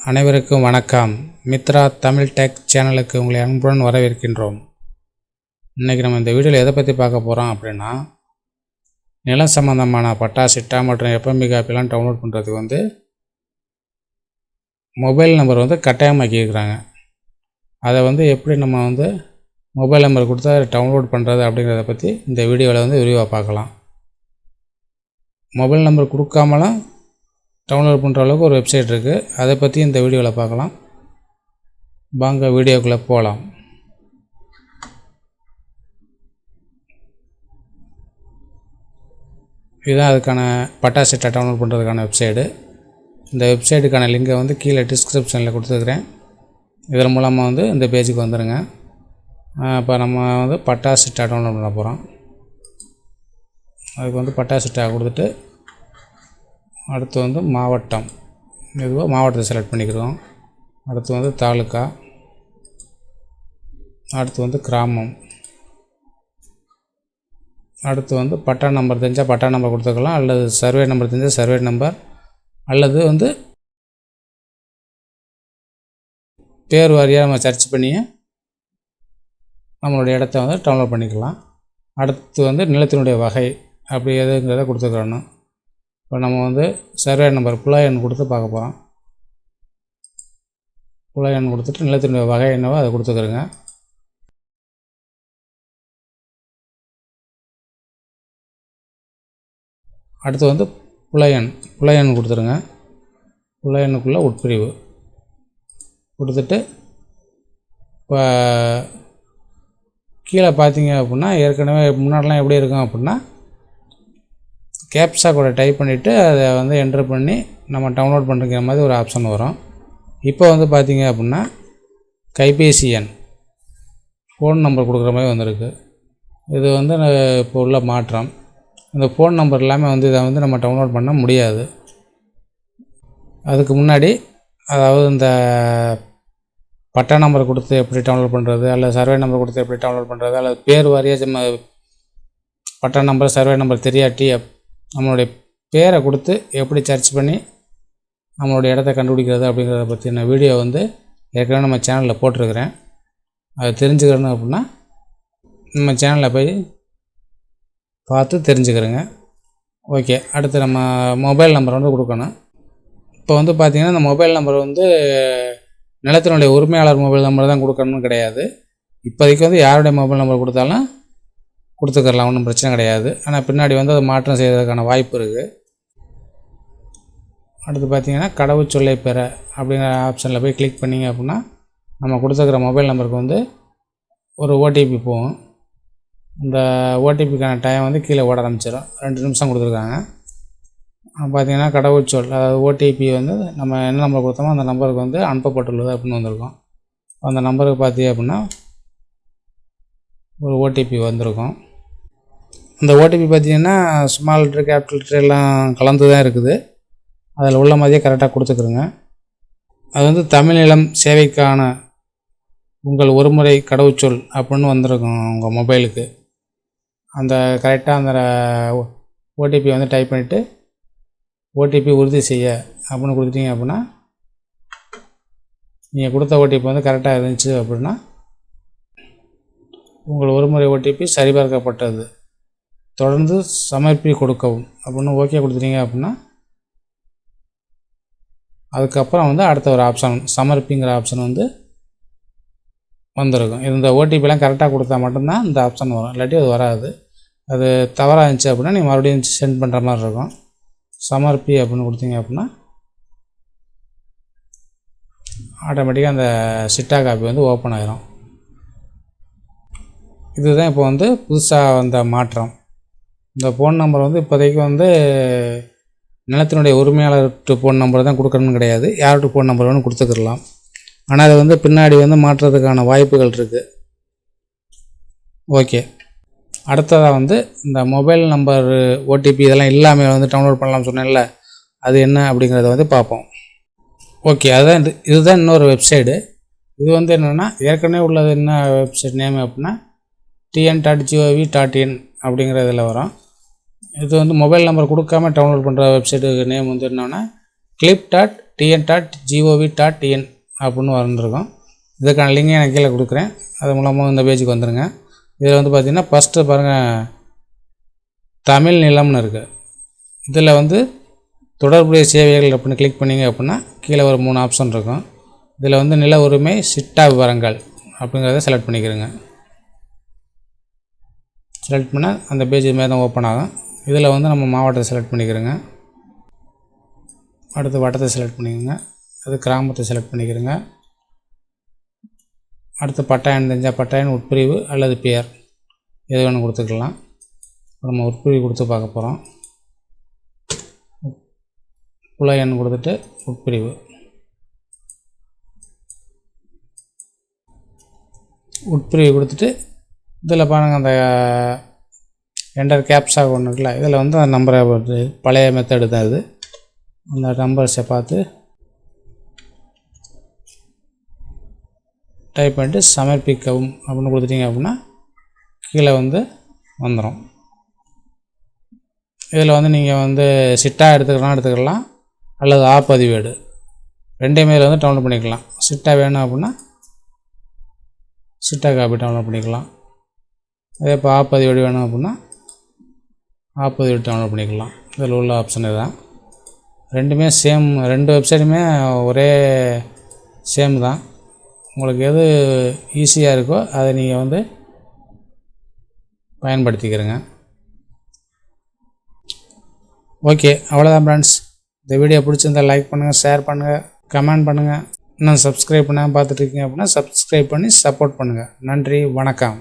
அனைவருக்கும் வணக்கம். மித்ரா தமிழ் டெக் சேனலுக்கு உங்களை அன்புடன் வரவேற்கின்றோம். இன்றைக்கி நம்ம இந்த வீடியோவில் எதை பற்றி பார்க்க போகிறோம் அப்படின்னா, நிலம் சம்மந்தமான பட்டா சிட்டா மற்றும் எஃப்எம்பி காப்பிலாம் டவுன்லோட் பண்ணுறதுக்கு மொபைல் நம்பர் கட்டாயமாக்கியிருக்கிறாங்க. அதை எப்படி நம்ம மொபைல் நம்பர் கொடுத்தா டவுன்லோட் பண்ணுறது அப்படிங்கிறத பற்றி இந்த வீடியோவில் விரிவாக பார்க்கலாம். மொபைல் நம்பர் கொடுக்காமலாம் டவுன்லோட் பண்ணுற அளவுக்கு ஒரு வெப்சைட் இருக்குது. அதை பற்றி இந்த வீடியோவில் பார்க்கலாம். வாங்க வீடியோக்குள்ளே போகலாம். இதுதான் அதுக்கான பட்டா சிட்டா டவுன்லோட் பண்ணுறதுக்கான வெப்சைடு. இந்த வெப்சைட்டுக்கான லிங்கை கீழே டிஸ்கிரிப்ஷனில் கொடுத்துருக்குறேன். இதன் மூலமாக இந்த பேஜுக்கு வந்துடுங்க. இப்போ நம்ம பட்டா சிட்டா டவுன்லோட் பண்ண போகிறோம். அதுக்கு பட்டா சிட்டா கொடுத்துட்டு அடுத்து மாவட்டம், இதுவாக மாவட்டத்தை செலக்ட் பண்ணிக்கிறோம். அடுத்து தாலுக்கா, அடுத்து கிராமம், அடுத்து பட்டா நம்பர் தெரிஞ்சால் பட்டா நம்பர் கொடுத்துக்கலாம், அல்லது சர்வே நம்பர் தெரிஞ்சால் சர்வே நம்பர், அல்லது பேர் வாரியாக நம்ம சர்ச் பண்ணி நம்மளுடைய இடத்த டவுன்லோட் பண்ணிக்கலாம். அடுத்து நிலத்தினுடைய வகை அப்படி எதுங்கிறத கொடுத்துக்கிறோம். இப்போ நம்ம சர்வே நம்பர் புல எண் கொடுத்து பார்க்க போகிறோம். புல எண் கொடுத்துட்டு நிலத்தினுடைய வகை என்னவோ அதை கொடுத்துக்கிறோங்க. அடுத்து புல எண் கொடுத்துருங்க. புல எண்ணுக்குள்ளே உட்பிரிவு கொடுத்துட்டு இப்போ கீழே பார்த்தீங்க அப்படின்னா, ஏற்கனவே முன்னாடிலாம் எப்படி இருக்கும் அப்படின்னா, கேப்சா கூட டைப் பண்ணிவிட்டு அதை என்ட்ரு பண்ணி நம்ம டவுன்லோட் பண்ணுற மாதிரி ஒரு ஆப்ஷன் வரும். இப்போ பார்த்தீங்க அப்படின்னா கைபேசி எண், ஃபோன் நம்பர் கொடுக்குற மாதிரி வந்திருக்கு. இது இப்போ உள்ள மாற்றம். இந்த ஃபோன் நம்பர் இல்லாமல் இதை நம்ம டவுன்லோட் பண்ண முடியாது. அதுக்கு முன்னாடி அதாவது இந்த பட்டா நம்பர் கொடுத்து எப்படி டவுன்லோட் பண்ணுறது, அல்லது சர்வே நம்பர் கொடுத்து எப்படி டவுன்லோட் பண்ணுறது, அல்லது பேர் வாரியாக நம்ம பட்டா நம்பர் சர்வே நம்பர் தெரியாட்டி நம்மளுடைய பேரை கொடுத்து எப்படி சர்ச் பண்ணி நம்மளுடைய இடத்த கண்டுபிடிக்கிறது அப்படிங்கிறத பற்றின வீடியோ ஏற்கனவே நம்ம சேனலில் போட்டிருக்கிறேன். அது தெரிஞ்சுக்கிறணும் அப்படின்னா நம்ம சேனலில் போய் பார்த்து தெரிஞ்சுக்கிறேங்க. ஓகே, அடுத்து நம்ம மொபைல் நம்பர் கொடுக்கணும். இப்போ பார்த்திங்கன்னா இந்த மொபைல் நம்பர் நிலத்தினுடைய உரிமையாளர் மொபைல் நம்பர் தான் கொடுக்கணும்னு கிடையாது. இப்போதைக்கு யாருடைய மொபைல் நம்பர் கொடுத்தாலும் கொடுத்துக்கலாம், ஒன்றும் பிரச்சனை கிடையாது. ஆனால் பின்னாடி அதை மாற்றம் செய்வதற்கான வாய்ப்பு இருக்குது. அடுத்து பார்த்திங்கன்னா கடவுச்சொல்லை பெற அப்படிங்கிற ஆப்ஷனில் போய் கிளிக் பண்ணிங்க அப்படின்னா நம்ம கொடுத்துருக்கிற மொபைல் நம்பருக்கு ஒரு ஓடிபி போகும். இந்த ஓடிபிக்கான டைம் கீழே ஓட ஆரம்பிச்சிடும். 2 நிமிஷம் கொடுத்துருக்காங்க. பார்த்திங்கன்னா கடவுச்சொல், அதாவது ஓடிபி நம்ம என்ன நம்பர் கொடுத்தோமோ அந்த நம்பருக்கு அனுப்பப்பட்டுள்ளது அப்படின்னு வந்திருக்கும். அந்த நம்பருக்கு பார்த்தீங்க அப்படின்னா ஒரு ஓடிபி வந்திருக்கும். அந்த ஓடிபி பார்த்திங்கன்னா ஸ்மால் லெட்டர் கேபிட்டல் லெட்டர் எல்லாம் கலந்து தான் இருக்குது. அதில் உள்ள மாதிரியே கரெக்டாக கொடுத்துக்குறோங்க. அது தமிழ் நிலம் சேவைக்கான உங்கள் ஒருமுறை கடவுச்சொல் அப்படின்னு வந்திருக்கும் உங்கள் மொபைலுக்கு. அந்த கரெக்டாக அந்த ஓடிபி டைப் பண்ணிவிட்டு ஓடிபி உறுதி செய்ய அப்படின்னு கொடுத்துட்டீங்க அப்படின்னா, நீங்கள் கொடுத்த ஓடிபி கரெக்டாக இருந்துச்சு அப்படின்னா உங்கள் ஒருமுறை ஓடிபி சரிபார்க்கப்பட்டது, தொடர்ந்து சமர்ப்பி கொடுக்கவும் அப்படின்னு ஓகே கொடுத்துட்டீங்க அப்படின்னா அதுக்கப்புறம் அடுத்த ஒரு ஆப்ஷன் சமர்ப்பிங்கிற ஆப்ஷன் வந்திருக்கும். இந்த ஓடிபிலாம் கரெக்டாக கொடுத்தா மட்டும்தான் இந்த ஆப்ஷன் வரும், இல்லாட்டி அது வராது. அது தவறாக இருந்துச்சு அப்படின்னா நீங்கள் மறுபடியும் சென்ட் பண்ணுற மாதிரி இருக்கும். சமர்ப்பி அப்படின்னு கொடுத்தீங்க அப்படின்னா ஆட்டோமேட்டிக்காக அந்த சிட்டா காப்பி ஓப்பன் ஆகிரும். இதுதான் இப்போ புதுசாக வந்த மாற்றம். இந்த ஃபோன் நம்பர் இப்போதைக்கு நிலத்தினுடைய உரிமையாளர்கிட்ட ஃபோன் நம்பர் தான் கொடுக்கணும்னு கிடையாது, யார்கிட்ட ஃபோன் நம்பர் வேணும் கொடுத்துக்கலாம். ஆனால் அது பின்னாடி மாற்றுறதுக்கான வாய்ப்புகள் இருக்குது. ஓகே, அடுத்ததாக இந்த மொபைல் நம்பர் ஓடிபி இதெல்லாம் இல்லாமல் டவுன்லோட் பண்ணலாம்னு சொன்னேன்ல, அது என்ன அப்படிங்கிறத பார்ப்போம். ஓகே, அதுதான் இதுதான் இன்னொரு வெப்சைடு. இது என்னென்னா ஏற்கனவே உள்ளது என்ன வெப்சைட் நேம் அப்படின்னா tn.gov.in அப்படிங்கிற இதில் வரும். இது மொபைல் நம்பர் கொடுக்காம டவுன்லோட் பண்ணுற வெப்சைட்டுக்கு நேம் என்னென்னா clip.gov.in tn.gov.in அப்படின்னு வந்துருக்கும். இதுக்கான லிங்கை நான் கீழே கொடுக்குறேன். அது மூலமாக இந்த பேஜுக்கு வந்துடுங்க. இதில் வந்து பார்த்திங்கன்னா ஃபஸ்ட்டு பாருங்கள், தமிழ் நிலம்னு இருக்குது. இதில் வந்து தொடர்புடைய சேவைகள் அப்படின்னு கிளிக் பண்ணிங்க அப்படின்னா கீழே ஒரு 3 ஆப்ஷன் இருக்கும். இதில் வந்து நில உரிமை சிட்டா விவரங்கள் அப்படிங்கிறத செலக்ட் பண்ணிக்கிறேங்க. செலக்ட் பண்ணால் அந்த பேஜ் இதுமாதிரி தான் ஓப்பன் ஆகும். இதில் வந்து நம்ம மாவட்டத்தை செலக்ட் பண்ணிக்கிறோங்க. அடுத்து வட்டத்தை செலக்ட் பண்ணிக்கோங்க. அது கிராமத்தை செலக்ட் பண்ணிக்கிறோங்க. அடுத்து பட்டாயன் தெரிஞ்சால் பட்டாயன், உட்பிரிவு அல்லது பேர் எது வேணும் கொடுத்துக்கலாம். நம்ம உட்பிரிவு கொடுத்து பார்க்க போகிறோம். புல எண் கொடுத்துட்டு உட்பிரிவு, உட்பிரிவு கொடுத்துட்டு இதில் பாருங்கள் அந்த என்டர் கேப்ஸாக ஒன்று இருக்குல்ல, இதில் வந்து அந்த நம்பரை பழைய மெத்தடு தான் இது. அந்த நம்பர்ஸை பார்த்து டைப் பண்ணிட்டு சமர்ப்பிக்கவும் அப்படின்னு கொடுத்துட்டிங்க அப்படின்னா கீழே வந்து வந்துடும். இதில் வந்து நீங்கள் வந்து சிட்டா எடுத்துக்கலாம் அல்லது பதிவேடு ரெண்டையுமே வந்து டவுன்லோட் பண்ணிக்கலாம். சிட்டா வேணும் அப்படின்னா சிட்டா காப்பி டவுன்லோட் பண்ணிக்கலாம். அதே இப்போ பதிவேடு வேணும் அப்படின்னா பதிவேடு டவுன்லோட் பண்ணிக்கலாம். இதில் உள்ள ஆப்ஷன் இதுதான். ரெண்டுமே சேம், 2 வெப்சைட்டுமே ஒரே சேம் தான். உங்களுக்கு எது ஈஸியாக இருக்கோ அதை நீங்கள் வந்து பயன்படுத்திக்கிறங்க. ஓகே, அவ்வளோதான் ஃப்ரெண்ட்ஸ். இந்த வீடியோ பிடிச்சிருந்தால் லைக் பண்ணுங்கள், ஷேர் பண்ணுங்கள், கமெண்ட் பண்ணுங்கள். இன்னும் சப்ஸ்கிரைப் பண்ணாமல் பார்த்துட்ருக்கீங்க அப்படின்னா சப்ஸ்கிரைப் பண்ணி சப்போர்ட் பண்ணுங்கள். நன்றி, வணக்கம்.